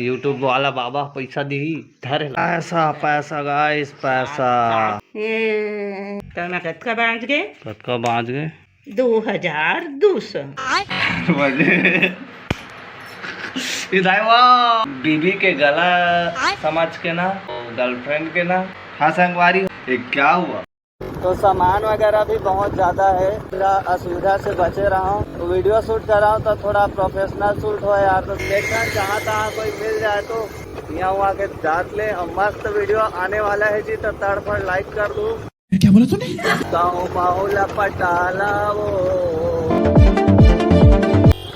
YouTube वाला बाबा पैसा दी धर पैसा पैसा गाइस पैसा कतका बांध गए? कतका बांध गए 2200 बीबी के गला समझ के ना गर्लफ्रेंड के ना। हाँ संगवारी क्या हुआ? तो सामान वगैरह भी बहुत ज्यादा है, असुविधा से बचे रहा हूँ। तो वीडियो शूट कर रहा हूँ तो थोड़ा प्रोफेशनल शूट हो यार। तो देखना जहाँ तहाँ कोई मिल जाए तो यहाँ वहाँ के जात ले। और मस्त वीडियो आने वाला है जी, तो तड़फड़ लाइक कर दो। क्या बोला तूने? गाँव बाहुला पटाला वो।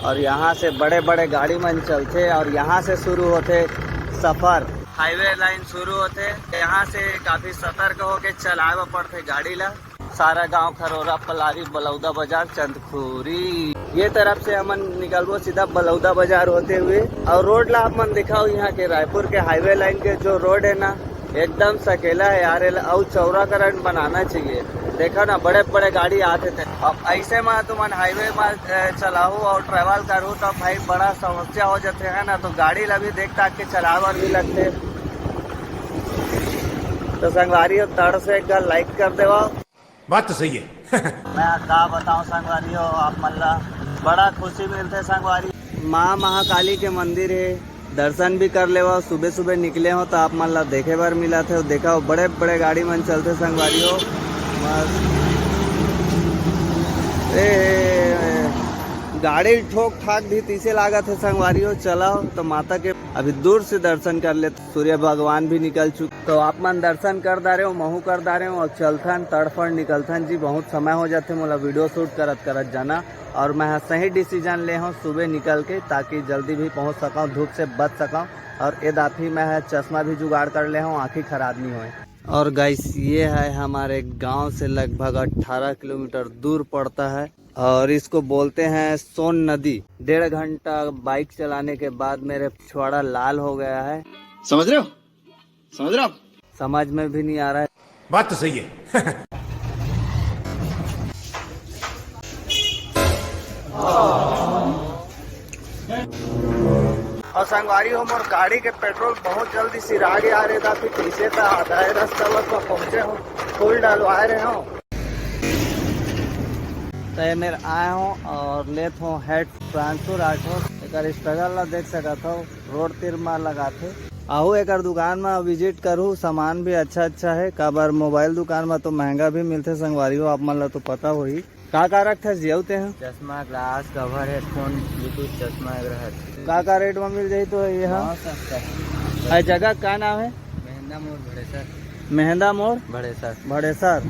और यहाँ से बड़े बड़े गाड़ी मन चलते और यहाँ से शुरू होते सफर। हाईवे लाइन शुरू होते, यहाँ से काफी सतर्क होके चलावे पड़ते गाड़ी ला। सारा गांव खरोरा पलारी बलौदा बाजार चंदखुरी ये तरफ से हम निकलबो सीधा बलौदा बाजार होते हुए। और रोड ला हम दिखाओ यहाँ के रायपुर के हाईवे लाइन के जो रोड है ना एकदम सकेला है यार। और चौड़ाकरण बनाना चाहिए। देखा ना बड़े बड़े गाड़ी आते थे। अब ऐसे में तुम हाईवे में चलाओ और ट्रेवल करो तो भाई बड़ा समस्या हो जाते है ना। तो गाड़ी ला भी देख ताक के चलावर भी लगते। तो संगवारी तड़ से एक बार लाइक कर देवा। बात तो सही है। मैं क्या बताऊं संगवारी आप मतलब बड़ा खुशी मिलते संगवारी। माँ महाकाली के मंदिर है, दर्शन भी कर लेवा। सुबह सुबह निकले हो तो आप मतलब देखे बार मिला थे। देखा हो बड़े बड़े गाड़ी मन चलते संगवारी हो। गाड़ी ठोक ठाक भी तीसरे लागत है संगवारी हो। चलाओ तो माता के अभी दूर से दर्शन कर ले। सूर्य भगवान भी निकल चुके तो आप मन दर्शन कर दा रहे हो, महू कर दा रहे हो। और चलथन तड़फड़ निकलथन जी बहुत समय हो जाते मोला वीडियो शूट करत करत जाना। और मैं सही डिसीजन ले हूँ सुबह निकल के ताकि जल्दी भी पहुँच सका, धूप से बच सका। और ये दाफी मैं चश्मा भी जुगाड़ कर ले हूँ, आँखें खराब नहीं होए। और गाइस ये है हमारे गांव से लगभग 18 किलोमीटर दूर पड़ता है। और इसको बोलते हैं सोन नदी। 1.5 घंटा बाइक चलाने के बाद मेरे छुआड़ा लाल हो गया है। समझ रहे हो? समझ रहे हो? समझ में भी नहीं आ रहा है। बात तो सही है। और संगवारी हो मोर गाड़ी के पेट्रोल बहुत जल्दी सिरा गया रे था। फिर पीछे था आधा रास्ता पर पहुंचे हो, फुल डलवाए रहे हो। तो मेरे आए हूँ और लेत हूँ हेड ट्रांसफर आठो। एक स्ट्रगल ला देख सका था रोड तीर में लगाते। आहू एक दुकान में विजिट करूँ। सामान भी अच्छा है। काबर मोबाइल दुकान में तो महंगा भी मिलते संगवारी हो। आप मतलब तो पता हो ही का रखते जियते हैं। चश्मा, ग्लास, कवर, हेडफोन, ब्लूटूथ, चश्मा का रेट में मिल जाये। तो यहाँ सस्ता। जगह का नाम है? मेहंदा मोड़ भड़ेसर। मेहंदा मोड़ भड़ेसर।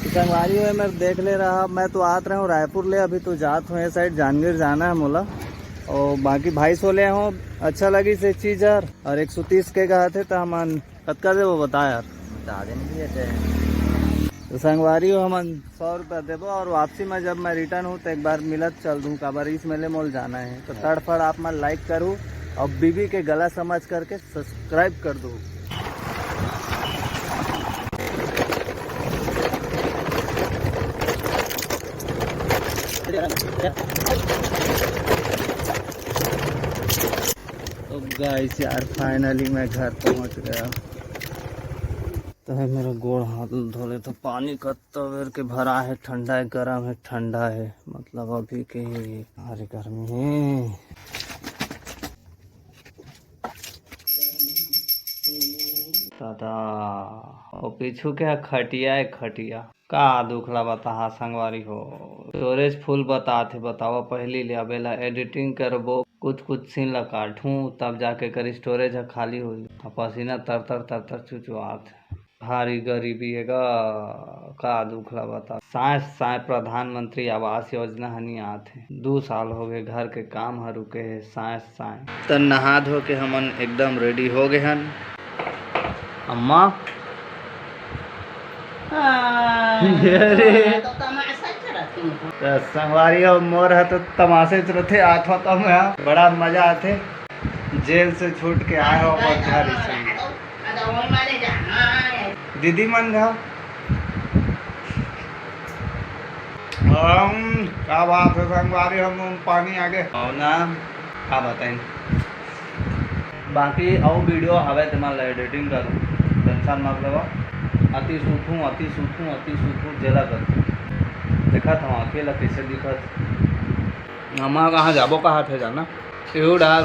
संगवारी है मैं देख ले रहा। मैं तो आत रहा हूँ रायपुर ले, अभी तो जात हूँ ये साइड जानगीर जाना है मोला। और बाकी भाई सो ले हूँ अच्छा लगी से चीज यार। और 130 के कहा थे तो हम कतका दे वो बता यार। बता देंगे। तो संगवारी हो हम 100 रुपया देबो। और वापसी में जब मैं रिटर्न हूँ तो एक बार मिलत चल दूँ। काबर इस मेले मोल जाना है। तो तड़फड़ आप मैं लाइक करूँ और बीबी के गला समझ करके सब्सक्राइब कर दूँ। तो गाइस यार फाइनली मैं घर पहुंच गया। तो है मेरा गोड़ हाथ धोले तो पानी का तवेर के भरा है। ठंडा है, गर्म है, ठंडा है। मतलब अभी के भारी गर्मी है। दादा और पीछू के खटिया है। खटिया का दुखला बता संगवारी हो। स्टोरेज फुल बताते बताओ। पहली ले अबेला एडिटिंग करबो, कुछ सीन ला काटूं तब जाके कर स्टोरेज है खाली हुई। पसीना तर चुचुआत। भारी गरीबी है का दुखला बता। साय प्रधानमंत्री आवास योजना हनी आते 2 साल हो गए। घर के काम ह रुके है। साय तो नहा धो के हमन एकदम रेडी हो गए हन। अम्मा संगवारी और मोर है तो तमाशे चलते आठ हो। तो मैं बड़ा मजा आते। जेल से छूट के आए हो घर। दीदी मन घा क्या बात है संगवारी हम पानी आगे ना का बताएं। बाकी और वीडियो हवे तुम्हारा एडिटिंग कर टेंशन मत लो अति सूथू ज़्यादा कर देखा था अकेला कैसे दिखत हम कहाँ जाबो कहाँ थे जाना वो डार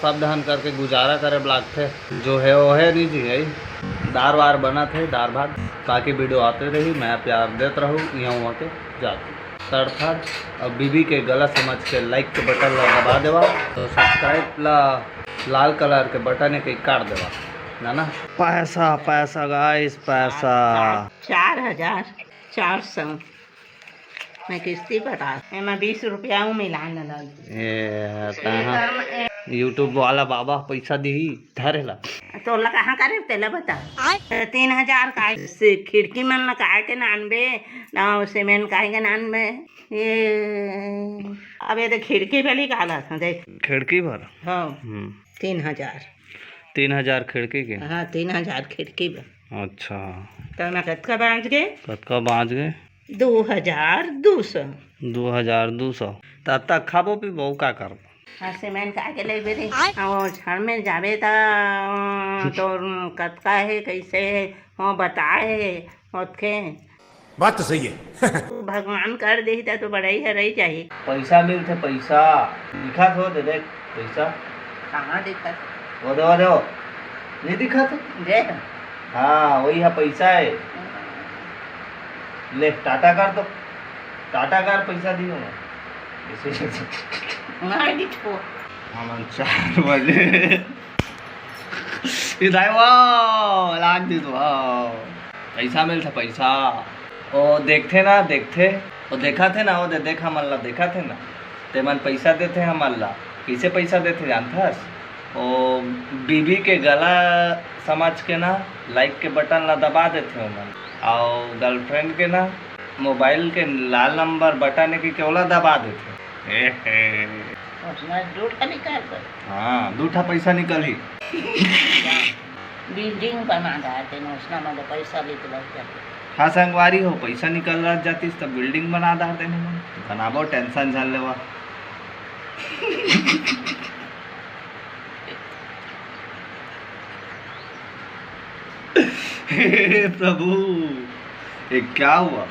सब धान करके गुजारा करे ब्लाक थे जो है वो है नहीं जी है दार वार बना थे दार भात ताकि वीडियो आते रही मैं प्यार देते रहूँ यहाँ वहाँ के जाती तड़फड़ और बीबी के गला समझ के लाइक के बटन ला दबा देवा तो सब्सक्राइब ला लाल कलर के बटन के काट देवा ना पैसा पैसा गाइस पैसा 4,400 मैं किस्ती बता मैं 20 रुपया हूँ मिलान यूट्यूब वाला बाबा पैसा दी धरेला तो कहाँ करे तेला बता 3,000 का से खिड़की मन ला काहे के नानबे ना सीमेंट काहे के नानबे ये अब ये तो खिड़की वाली काला था देख खिड़की भर हाँ 3,000 खिड़की के हाँ 3,000 खिड़की पर अच्छा तो मैं कतका बाँच गए कतका बाँच गए 2,200 2,200 तब तक खाबो पीबो का कर हाँ सीमेंट काहे के लेबे रे और छड़ में जाबे तो कतका है कैसे है वो बताए ओके बात तो सही है भगवान कर दे तो बड़ा ही है रही चाहिए पैसा मिलते पैसा दिखा थो दे देख पैसा कहाँ दिक्कत वो दो नहीं दिखा था जे हाँ वही है पैसा है ले टाटा कर तो टाटा कर पैसा दियो ना हम 4 बजे इधर वाह लाग दी तो पैसा मिलता पैसा ओ देखते ना देखते वो देखा थे ना वो देखा मल्ला देखा थे ना ते मन पैसा देते हम मल्ला कैसे पैसा देते जानथस ओ बीबी के गला समझ के ना लाइक के बटन ला दबा देते हो मन और गर्लफ्रेंड के ना मोबाइल के लाल नंबर बटन के केवला दबा देते हाँ 2 पैसा निकली बिल्डिंग बना जाते ना उसना मतलब पैसा निकल जाते हाँ संगवारी हो पैसा निकल रहा जाती तब बिल्डिंग बना देते बनाबो टेंशन झल लेवा हे प्रभु ये क्या हुआ